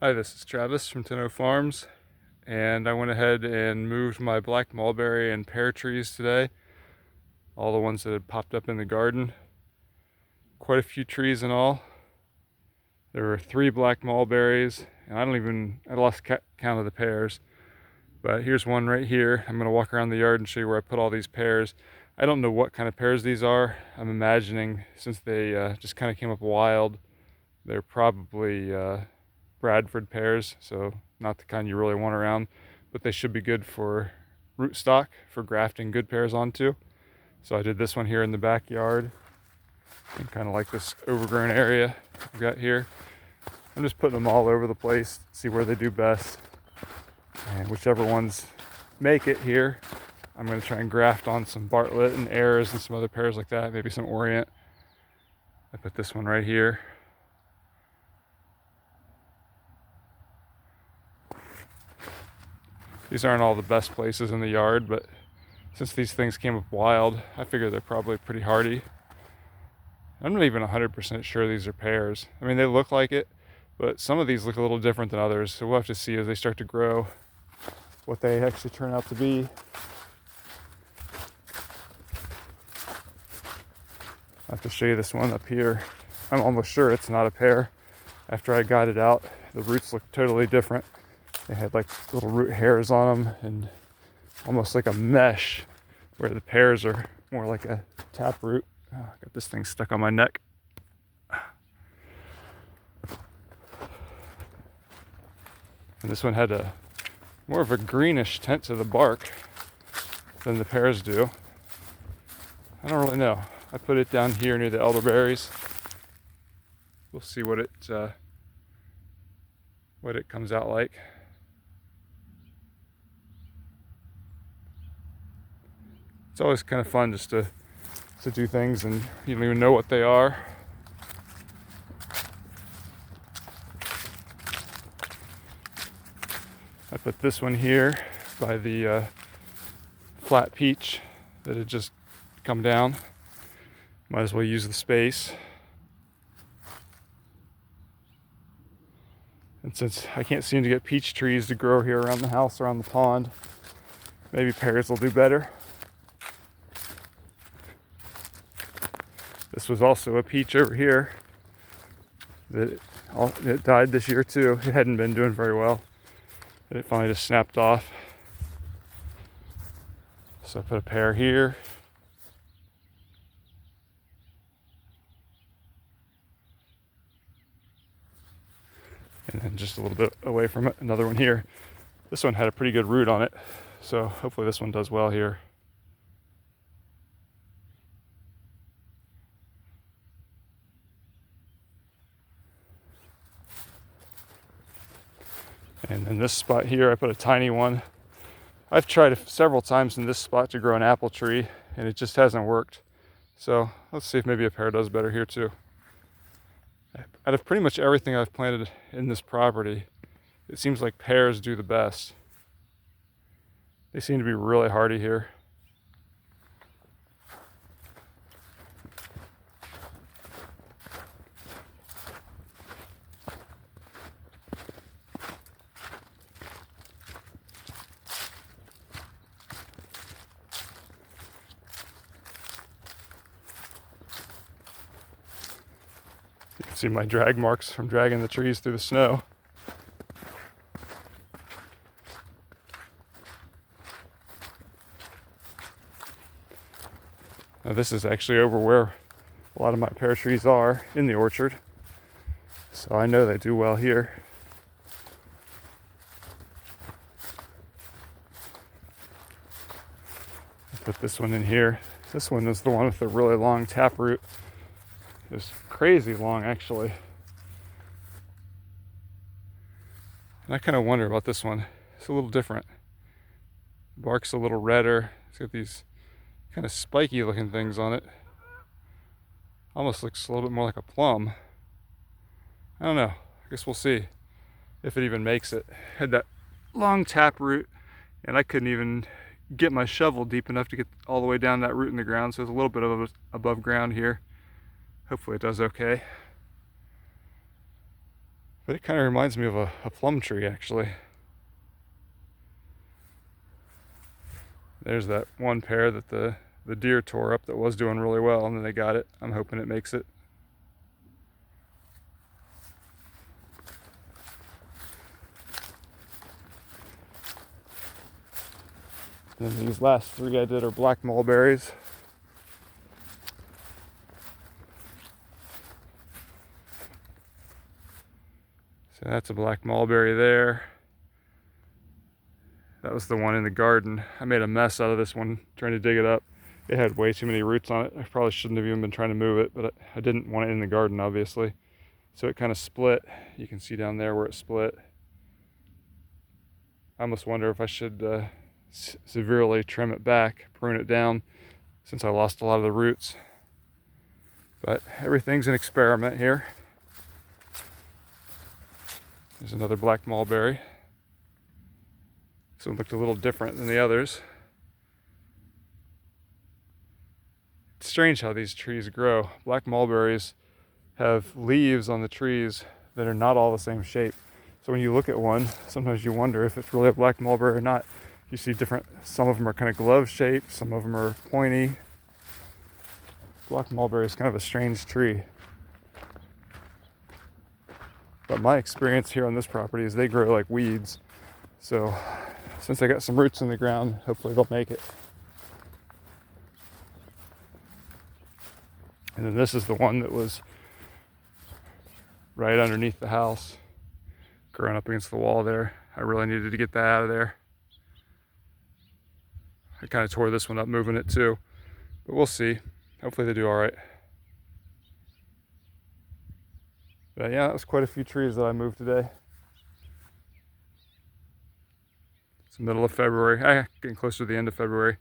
Hi, this is Travis from Tenno Farms, and I went ahead and moved my black mulberry and pear trees today. All the ones that had popped up in the garden. Quite a few trees in all. There were 3 black mulberries, and I lost count of the pears. But here's one right here. I'm gonna walk around the yard and show you where I put all these pears. I don't know what kind of pears these are. I'm imagining, since they just kind of came up wild, they're probably Bradford pears, so not the kind you really want around, but they should be good for rootstock for grafting good pears onto. So I did this one here in the backyard, and kind of like this overgrown area I've got here. I'm just putting them all over the place, see where they do best, and whichever ones make it here, I'm going to try and graft on some Bartlett and Ayers and some other pears like that, maybe some Orient. I put this one right here. These aren't all the best places in the yard, but since these things came up wild, I figure they're probably pretty hardy. I'm not even 100% sure these are pears. I mean, they look like it, but some of these look a little different than others, so we'll have to see as they start to grow what they actually turn out to be. I have to show you this one up here. I'm almost sure it's not a pear. After I got it out, the roots look totally different. They had like little root hairs on them and almost like a mesh, where the pears are more like a tap root. Oh, I got this thing stuck on my neck. And this one had more of a greenish tint to the bark than the pears do. I don't really know. I put it down here near the elderberries. We'll see what it comes out like. It's always kind of fun just to do things and you don't even know what they are. I put this one here by the flat peach that had just come down. Might as well use the space. And since I can't seem to get peach trees to grow here around the house or on the pond, maybe pears will do better. This was also a peach over here that it died this year too. It hadn't been doing very well. It finally just snapped off. So I put a pear here. And then just a little bit away from it, another one here. This one had a pretty good root on it, so hopefully this one does well here. And in this spot here, I put a tiny one. I've tried several times in this spot to grow an apple tree, and it just hasn't worked. So let's see if maybe a pear does better here too. Out of pretty much everything I've planted in this property, it seems like pears do the best. They seem to be really hardy here. You can see my drag marks from dragging the trees through the snow. Now this is actually over where a lot of my pear trees are in the orchard, so I know they do well here. I put this one in here. This one is the one with the really long taproot. It's crazy long, actually. And I kind of wonder about this one. It's a little different. Bark's a little redder. It's got these kind of spiky looking things on it. Almost looks a little bit more like a plum. I don't know. I guess we'll see if it even makes it. Had that long taproot, and I couldn't even get my shovel deep enough to get all the way down that root in the ground, so it's a little bit of above ground here. Hopefully it does okay. But it kind of reminds me of a plum tree, actually. There's that one pear that the deer tore up that was doing really well, and then they got it. I'm hoping it makes it. And then these last three I did are black mulberries. So that's a black mulberry there. That was the one in the garden. I made a mess out of this one trying to dig it up. It had way too many roots on it. I probably shouldn't have even been trying to move it, but I didn't want it in the garden, obviously. So it kind of split. You can see down there where it split. I almost wonder if I should severely trim it back, prune it down, since I lost a lot of the roots. But everything's an experiment here. There's another black mulberry. This one looked a little different than the others. It's strange how these trees grow. Black mulberries have leaves on the trees that are not all the same shape. So when you look at one, sometimes you wonder if it's really a black mulberry or not. You see different, some of them are kind of glove shaped, some of them are pointy. Black mulberry is kind of a strange tree. But my experience here on this property is they grow like weeds. So since I got some roots in the ground, hopefully they'll make it. And then this is the one that was right underneath the house, growing up against the wall there. I really needed to get that out of there. I kind of tore this one up moving it too, but we'll see. Hopefully they do all right. But yeah, that was quite a few trees that I moved today. It's the middle of February, getting close to the end of February.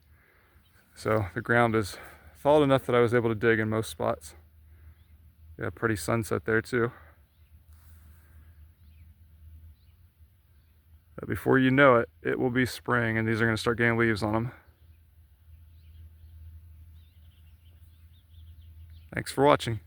So the ground is thawed enough that I was able to dig in most spots. Yeah, pretty sunset there too. But before you know it, it will be spring and these are going to start getting leaves on them. Thanks for watching.